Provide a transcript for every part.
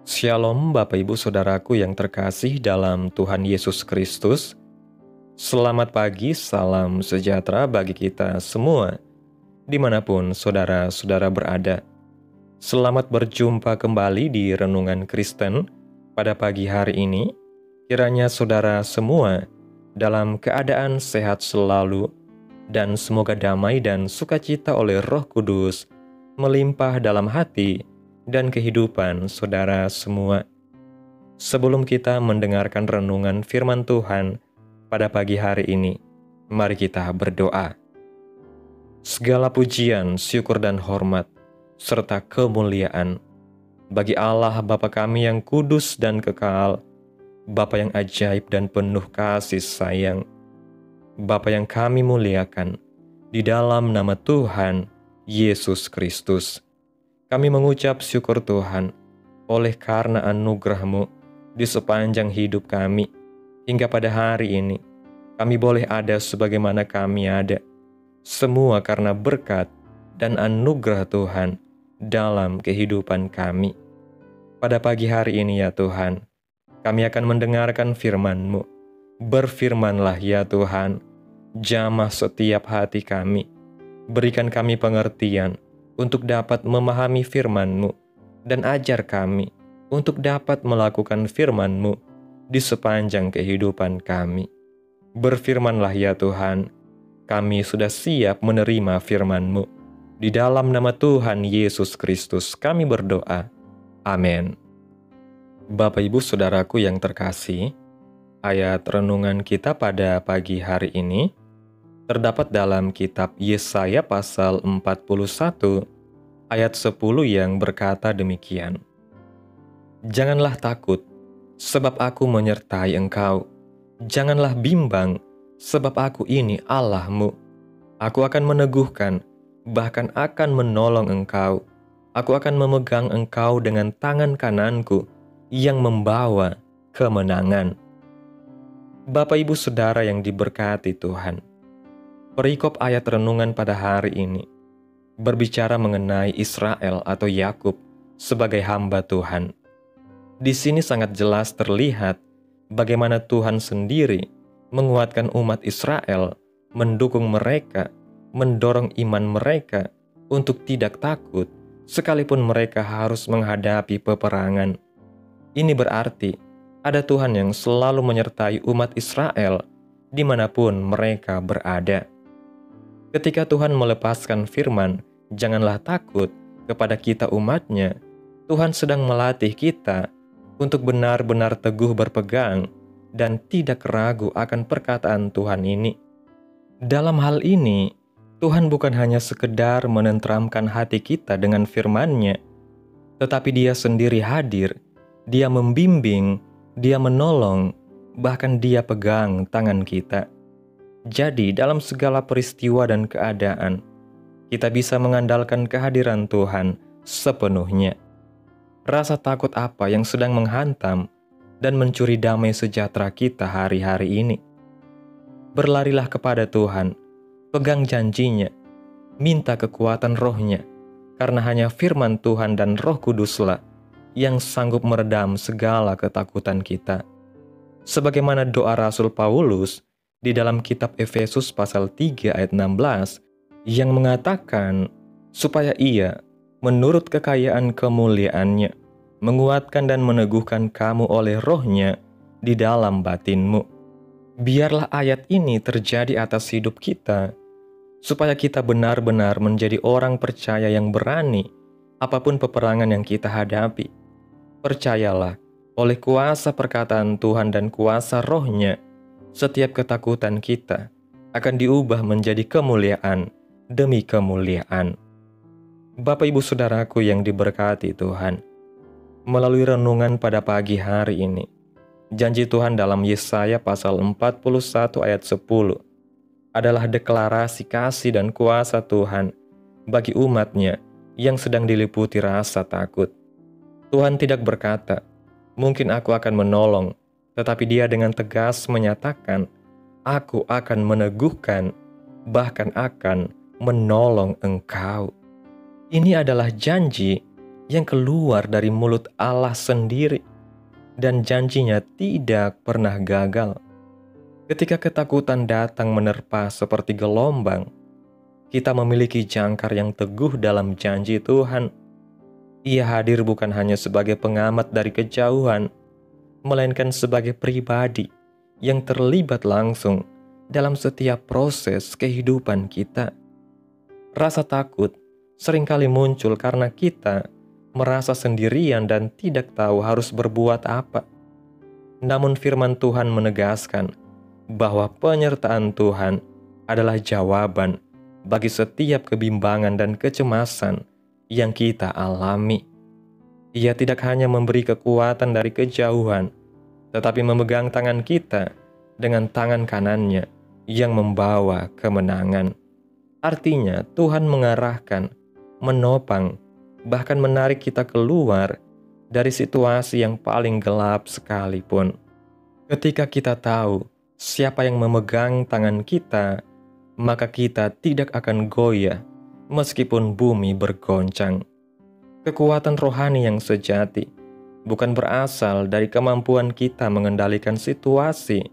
Shalom Bapak Ibu Saudaraku yang terkasih dalam Tuhan Yesus Kristus. Selamat pagi, salam sejahtera bagi kita semua, dimanapun saudara-saudara berada. Selamat berjumpa kembali di Renungan Kristen pada pagi hari ini. Kiranya saudara semua dalam keadaan sehat selalu, dan semoga damai dan sukacita oleh Roh Kudus melimpah dalam hati dan kehidupan saudara semua. Sebelum kita mendengarkan renungan firman Tuhan pada pagi hari ini, mari kita berdoa. Segala pujian, syukur dan hormat, serta kemuliaan bagi Allah Bapa kami yang kudus dan kekal, Bapa yang ajaib dan penuh kasih sayang, Bapa yang kami muliakan, di dalam nama Tuhan Yesus Kristus. Kami mengucap syukur Tuhan, oleh karena anugerah-Mu di sepanjang hidup kami, hingga pada hari ini, kami boleh ada sebagaimana kami ada. Semua karena berkat dan anugerah Tuhan dalam kehidupan kami. Pada pagi hari ini ya Tuhan, kami akan mendengarkan firman-Mu. Berfirmanlah ya Tuhan, jamah setiap hati kami. Berikan kami pengertian untuk dapat memahami firman-Mu, dan ajar kami untuk dapat melakukan firman-Mu di sepanjang kehidupan kami. Berfirmanlah ya Tuhan, kami sudah siap menerima firman-Mu. Di dalam nama Tuhan Yesus Kristus kami berdoa. Amin. Bapak Ibu Saudaraku yang terkasih, ayat renungan kita pada pagi hari ini terdapat dalam kitab Yesaya pasal 41 ayat 10 yang berkata demikian. Janganlah takut, sebab aku menyertai engkau. Janganlah bimbang, sebab aku ini Allah-Mu. Aku akan meneguhkan, bahkan akan menolong engkau. Aku akan memegang engkau dengan tangan kananku yang membawa kemenangan. Bapak Ibu Saudara yang diberkati Tuhan, perikop ayat renungan pada hari ini berbicara mengenai Israel atau Yakub sebagai hamba Tuhan. Di sini sangat jelas terlihat bagaimana Tuhan sendiri menguatkan umat Israel, mendukung mereka, mendorong iman mereka untuk tidak takut sekalipun mereka harus menghadapi peperangan. Ini berarti ada Tuhan yang selalu menyertai umat Israel dimanapun mereka berada. Ketika Tuhan melepaskan firman, janganlah takut kepada kita umatnya, Tuhan sedang melatih kita untuk benar-benar teguh berpegang dan tidak ragu akan perkataan Tuhan ini. Dalam hal ini, Tuhan bukan hanya sekedar menenteramkan hati kita dengan firman-Nya, tetapi Dia sendiri hadir, Dia membimbing, Dia menolong, bahkan Dia pegang tangan kita. Jadi, dalam segala peristiwa dan keadaan, kita bisa mengandalkan kehadiran Tuhan sepenuhnya. Rasa takut apa yang sedang menghantam dan mencuri damai sejahtera kita hari-hari ini? Berlarilah kepada Tuhan, pegang janjinya, minta kekuatan Roh-Nya, karena hanya firman Tuhan dan Roh Kuduslah yang sanggup meredam segala ketakutan kita. Sebagaimana doa Rasul Paulus di dalam kitab Efesus pasal 3 ayat 16 yang mengatakan supaya ia menurut kekayaan kemuliaan-Nya menguatkan dan meneguhkan kamu oleh Roh-Nya di dalam batinmu. Biarlah ayat ini terjadi atas hidup kita supaya kita benar-benar menjadi orang percaya yang berani apapun peperangan yang kita hadapi. Percayalah, oleh kuasa perkataan Tuhan dan kuasa Roh-Nya, setiap ketakutan kita akan diubah menjadi kemuliaan demi kemuliaan. Bapak Ibu Saudaraku yang diberkati Tuhan, melalui renungan pada pagi hari ini, janji Tuhan dalam Yesaya pasal 41 ayat 10 adalah deklarasi kasih dan kuasa Tuhan bagi umat-Nya yang sedang diliputi rasa takut. Tuhan tidak berkata, mungkin aku akan menolong, tetapi Dia dengan tegas menyatakan, aku akan meneguhkan, bahkan akan menolong engkau. Ini adalah janji yang keluar dari mulut Allah sendiri, dan janjinya tidak pernah gagal. Ketika ketakutan datang menerpa seperti gelombang, kita memiliki jangkar yang teguh dalam janji Tuhan. Ia hadir bukan hanya sebagai pengamat dari kejauhan, melainkan sebagai pribadi yang terlibat langsung dalam setiap proses kehidupan kita. Rasa takut seringkali muncul karena kita merasa sendirian dan tidak tahu harus berbuat apa. Namun firman Tuhan menegaskan bahwa penyertaan Tuhan adalah jawaban bagi setiap kebimbangan dan kecemasan yang kita alami. Ia tidak hanya memberi kekuatan dari kejauhan, tetapi memegang tangan kita dengan tangan kanannya yang membawa kemenangan. Artinya, Tuhan mengarahkan, menopang, bahkan menarik kita keluar dari situasi yang paling gelap sekalipun. Ketika kita tahu siapa yang memegang tangan kita, maka kita tidak akan goyah meskipun bumi bergoncang. Kekuatan rohani yang sejati bukan berasal dari kemampuan kita mengendalikan situasi,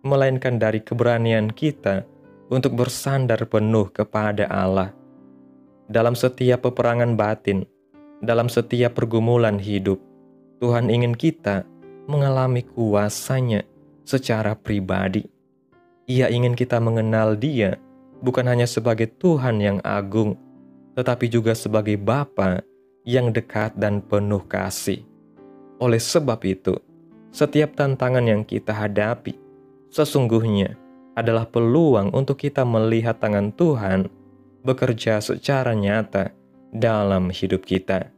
melainkan dari keberanian kita untuk bersandar penuh kepada Allah. Dalam setiap peperangan batin, dalam setiap pergumulan hidup, Tuhan ingin kita mengalami kuasa-Nya secara pribadi. Ia ingin kita mengenal Dia bukan hanya sebagai Tuhan yang agung, tetapi juga sebagai Bapa yang dekat dan penuh kasih. Oleh sebab itu, setiap tantangan yang kita hadapi sesungguhnya adalah peluang untuk kita melihat tangan Tuhan bekerja secara nyata dalam hidup kita.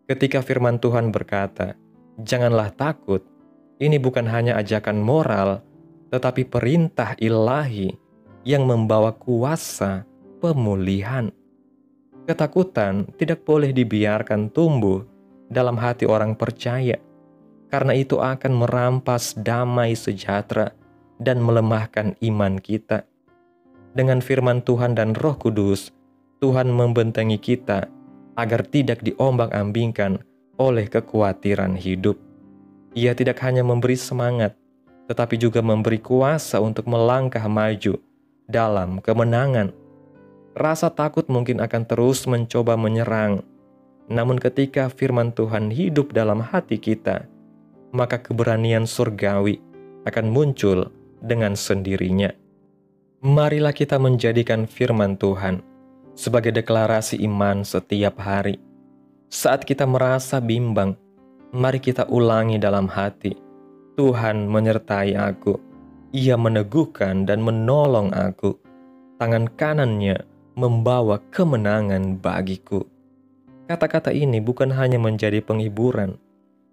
Ketika firman Tuhan berkata, "Janganlah takut," ini bukan hanya ajakan moral, tetapi perintah ilahi yang membawa kuasa pemulihan. Ketakutan tidak boleh dibiarkan tumbuh dalam hati orang percaya, karena itu akan merampas damai sejahtera dan melemahkan iman kita. Dengan firman Tuhan dan Roh Kudus, Tuhan membentengi kita agar tidak diombang-ambingkan oleh kekhawatiran hidup. Ia tidak hanya memberi semangat, tetapi juga memberi kuasa untuk melangkah maju dalam kemenangan. Rasa takut mungkin akan terus mencoba menyerang, namun ketika firman Tuhan hidup dalam hati kita, maka keberanian surgawi akan muncul dengan sendirinya. Marilah kita menjadikan firman Tuhan sebagai deklarasi iman setiap hari. Saat kita merasa bimbang, mari kita ulangi dalam hati, "Tuhan menyertai aku, Ia meneguhkan dan menolong aku. Tangan kanannya membawa kemenangan bagiku." Kata-kata ini bukan hanya menjadi penghiburan,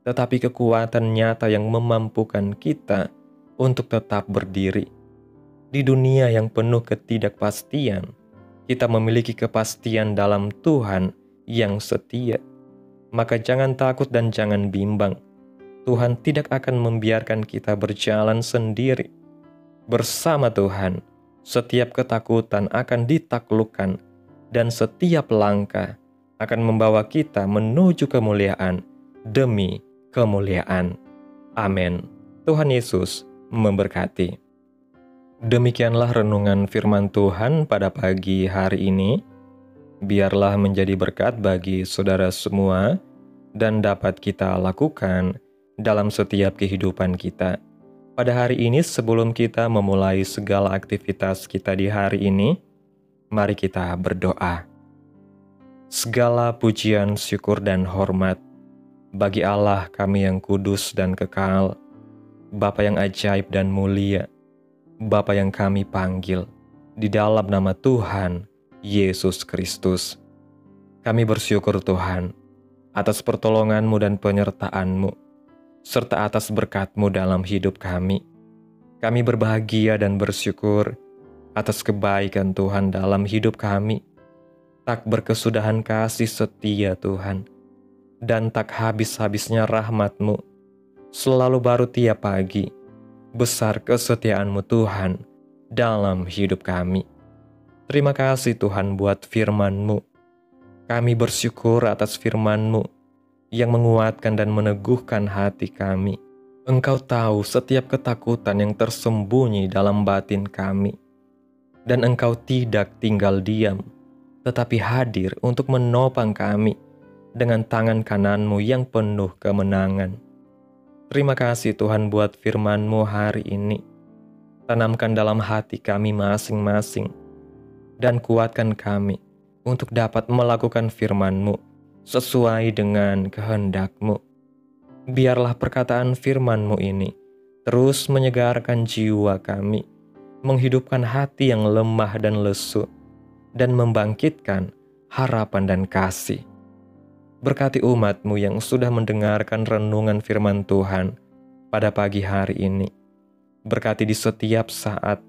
tetapi kekuatan nyata yang memampukan kita untuk tetap berdiri. Di dunia yang penuh ketidakpastian, kita memiliki kepastian dalam Tuhan yang setia. Maka jangan takut dan jangan bimbang. Tuhan tidak akan membiarkan kita berjalan sendiri. Bersama Tuhan, setiap ketakutan akan ditaklukkan dan setiap langkah akan membawa kita menuju kemuliaan demi kemuliaan. Amin. Tuhan Yesus memberkati. Demikianlah renungan firman Tuhan pada pagi hari ini. Biarlah menjadi berkat bagi saudara semua dan dapat kita lakukan dalam setiap kehidupan kita. Pada hari ini sebelum kita memulai segala aktivitas kita di hari ini, mari kita berdoa. Segala pujian, syukur, dan hormat bagi Allah kami yang kudus dan kekal, Bapa yang ajaib dan mulia, Bapa yang kami panggil di dalam nama Tuhan Yesus Kristus. Kami bersyukur Tuhan atas pertolongan-Mu dan penyertaan-Mu, serta atas berkat-Mu dalam hidup kami. Kami berbahagia dan bersyukur atas kebaikan Tuhan dalam hidup kami. Tak berkesudahan kasih setia Tuhan, dan tak habis-habisnya rahmat-Mu. Selalu baru tiap pagi, besar kesetiaan-Mu Tuhan dalam hidup kami. Terima kasih Tuhan buat firman-Mu. Kami bersyukur atas firman-Mu yang menguatkan dan meneguhkan hati kami. Engkau tahu setiap ketakutan yang tersembunyi dalam batin kami. Dan Engkau tidak tinggal diam, tetapi hadir untuk menopang kami dengan tangan kanan-Mu yang penuh kemenangan. Terima kasih Tuhan buat firman-Mu hari ini. Tanamkan dalam hati kami masing-masing dan kuatkan kami untuk dapat melakukan firman-Mu sesuai dengan kehendak-Mu. Biarlah perkataan firman-Mu ini terus menyegarkan jiwa kami, menghidupkan hati yang lemah dan lesu, dan membangkitkan harapan dan kasih. Berkati umat-Mu yang sudah mendengarkan renungan firman Tuhan pada pagi hari ini. Berkati di setiap saat,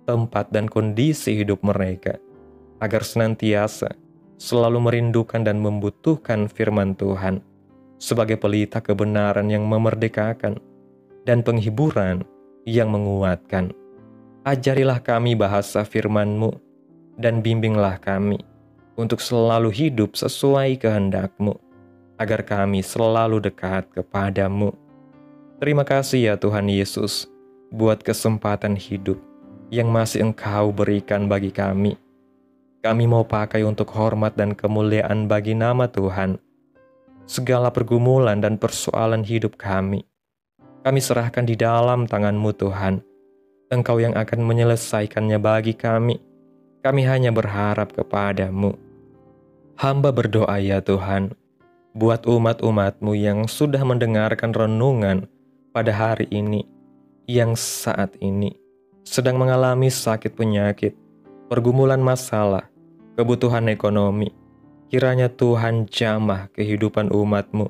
tempat, dan kondisi hidup mereka, agar senantiasa selalu merindukan dan membutuhkan firman Tuhan sebagai pelita kebenaran yang memerdekakan dan penghiburan yang menguatkan. Ajarilah kami bahasa firman-Mu dan bimbinglah kami untuk selalu hidup sesuai kehendak-Mu, agar kami selalu dekat kepada-Mu. Terima kasih ya Tuhan Yesus, buat kesempatan hidup yang masih Engkau berikan bagi kami. Kami mau pakai untuk hormat dan kemuliaan bagi nama Tuhan. Segala pergumulan dan persoalan hidup kami serahkan di dalam tangan-Mu Tuhan. Engkau yang akan menyelesaikannya bagi kami. Kami hanya berharap kepada-Mu. Hamba berdoa ya Tuhan, buat umat-umat-Mu yang sudah mendengarkan renungan pada hari ini, yang saat ini sedang mengalami sakit penyakit, pergumulan masalah, kebutuhan ekonomi. Kiranya Tuhan jamah kehidupan umat-Mu,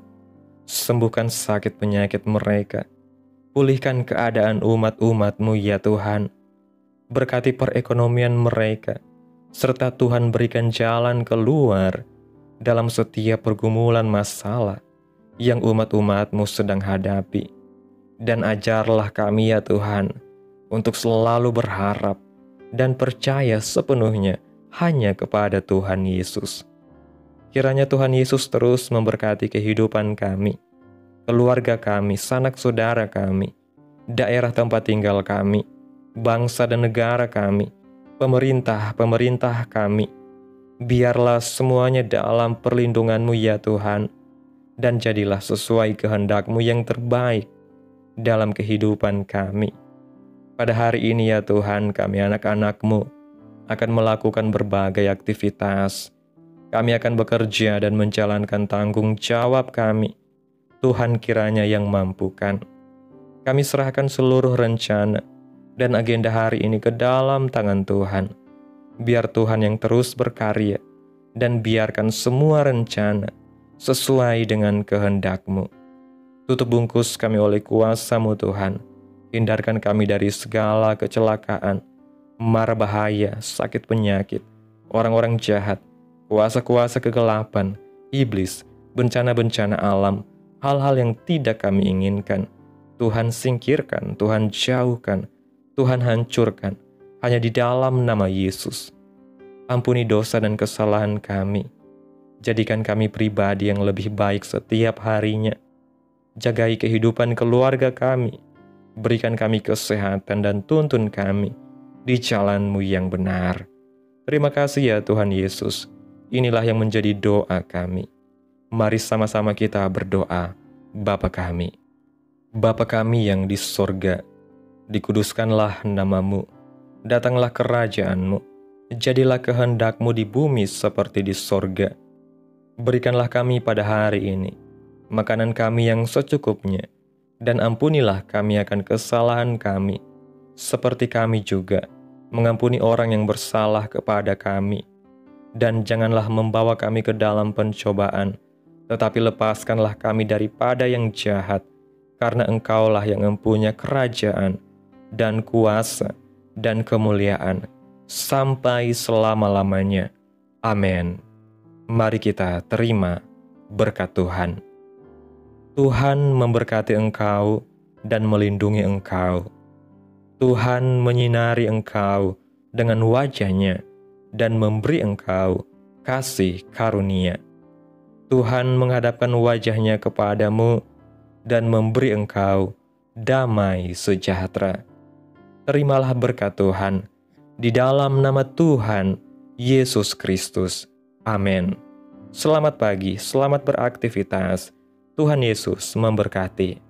sembuhkan sakit penyakit mereka, pulihkan keadaan umat-umat-Mu ya Tuhan. Berkati perekonomian mereka, serta Tuhan berikan jalan keluar dalam setiap pergumulan masalah yang umat-umat-Mu sedang hadapi. Dan ajarlah kami ya Tuhan, untuk selalu berharap dan percaya sepenuhnya hanya kepada Tuhan Yesus. Kiranya Tuhan Yesus terus memberkati kehidupan kami, keluarga kami, sanak saudara kami, daerah tempat tinggal kami, bangsa dan negara kami, pemerintah kami. Biarlah semuanya dalam perlindungan-Mu ya Tuhan, dan jadilah sesuai kehendak-Mu yang terbaik dalam kehidupan kami. Pada hari ini ya Tuhan, kami anak-anak-Mu akan melakukan berbagai aktivitas. Kami akan bekerja dan menjalankan tanggung jawab kami. Tuhan kiranya yang mampukan. Kami serahkan seluruh rencana dan agenda hari ini ke dalam tangan Tuhan. Biar Tuhan yang terus berkarya dan biarkan semua rencana sesuai dengan kehendak-Mu. Tutup bungkus kami oleh kuasa-Mu Tuhan. Hindarkan kami dari segala kecelakaan, mara bahaya, sakit penyakit, orang-orang jahat, kuasa-kuasa kegelapan, iblis, bencana-bencana alam, hal-hal yang tidak kami inginkan. Tuhan singkirkan, Tuhan jauhkan, Tuhan hancurkan, hanya di dalam nama Yesus. Ampuni dosa dan kesalahan kami. Jadikan kami pribadi yang lebih baik setiap harinya. Jagai kehidupan keluarga kami. Berikan kami kesehatan dan tuntun kami di jalan-Mu yang benar. Terima kasih ya Tuhan Yesus. Inilah yang menjadi doa kami. Mari sama-sama kita berdoa. Bapa kami. Bapa kami yang di sorga, dikuduskanlah nama-Mu, datanglah kerajaan-Mu, jadilah kehendak-Mu di bumi seperti di sorga. Berikanlah kami pada hari ini makanan kami yang secukupnya, dan ampunilah kami akan kesalahan kami, seperti kami juga mengampuni orang yang bersalah kepada kami. Dan janganlah membawa kami ke dalam pencobaan, tetapi lepaskanlah kami daripada yang jahat, karena Engkaulah yang mempunyai kerajaan, dan kuasa, dan kemuliaan, sampai selama-lamanya. Amin. Mari kita terima berkat Tuhan. Tuhan memberkati engkau dan melindungi engkau. Tuhan menyinari engkau dengan wajah-Nya dan memberi engkau kasih karunia. Tuhan menghadapkan wajah-Nya kepadamu dan memberi engkau damai sejahtera. Terimalah berkat Tuhan di dalam nama Tuhan Yesus Kristus. Amin. Selamat pagi, selamat beraktivitas. Tuhan Yesus memberkati.